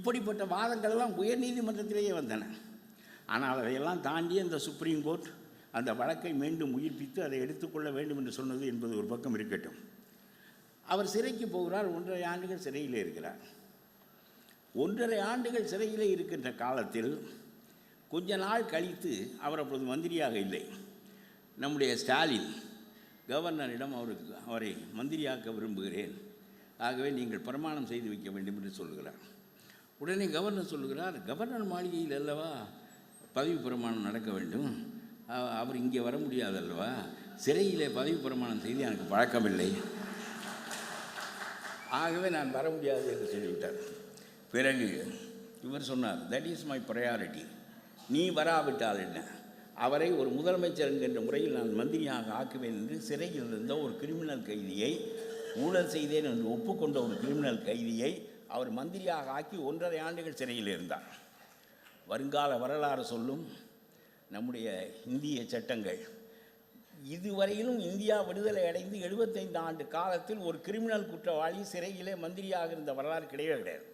இப்படிப்பட்ட வாதங்களெல்லாம் உயர்நீதிமன்றத்திலேயே வந்தன. ஆனால் அதையெல்லாம் தாண்டி அந்த சுப்ரீம் கோர்ட் அந்த வழக்கை மீண்டும் உயிர்ப்பித்து அதை எடுத்துக்கொள்ள வேண்டும் என்று சொன்னது என்பது ஒரு பக்கம் இருக்கட்டும். அவர் சிறைக்கு போகிறார். 1.5 ஆண்டுகள் சிறையில் இருக்கிறார். 1.5 ஆண்டுகள் சிறையில் இருக்கின்ற காலத்தில் கொஞ்ச நாள் கழித்து அவர் அப்பொழுது மந்திரியாக இல்லை. நம்முடைய ஸ்டாலின் கவர்னரிடம் அவரை மந்திரியாக்க விரும்புகிறேன், ஆகவே நீங்கள் பிரமாணம் செய்து வைக்க வேண்டும் என்று சொல்கிறார். உடனே கவர்னர் சொல்லுகிறார், கவர்னர் மாளிகையில் அல்லவா பதவி பிரமாணம் நடக்க வேண்டும், அவர் இங்கே வர முடியாதல்லவா, சிறையிலே பதவி பிரமாணம் செய்து எனக்கு பழக்கமில்லை, ஆகவே நான் வர முடியாது என்று சொல்லிவிட்டார். பிறகு இவர் சொன்னார், தட் இஸ் மை ப்ரையாரிட்டி, நீ வராவிட்டால் என்ன, அவரை ஒரு முதலமைச்சர் என்கின்ற முறையில் நான் மந்திரியாக ஆக்குவேன் என்று சிறையில் இருந்த ஒரு கிரிமினல் கைதியை, ஊழல் செய்தேன் என்று ஒப்புக்கொண்ட ஒரு கிரிமினல் கைதியை அவர் மந்திரியாக ஆக்கி 1.5 ஆண்டுகள் சிறையில் இருந்தார். வருங்கால வரலாறு சொல்லும் நம்முடைய இந்திய சட்டங்கள் இதுவரையிலும் இந்தியா விடுதலை அடைந்து 75 ஆண்டு காலத்தில் ஒரு கிரிமினல் குற்றவாளி சிறையிலே மந்திரியாக இருந்த வரலாறு கிடையவே கிடையாது.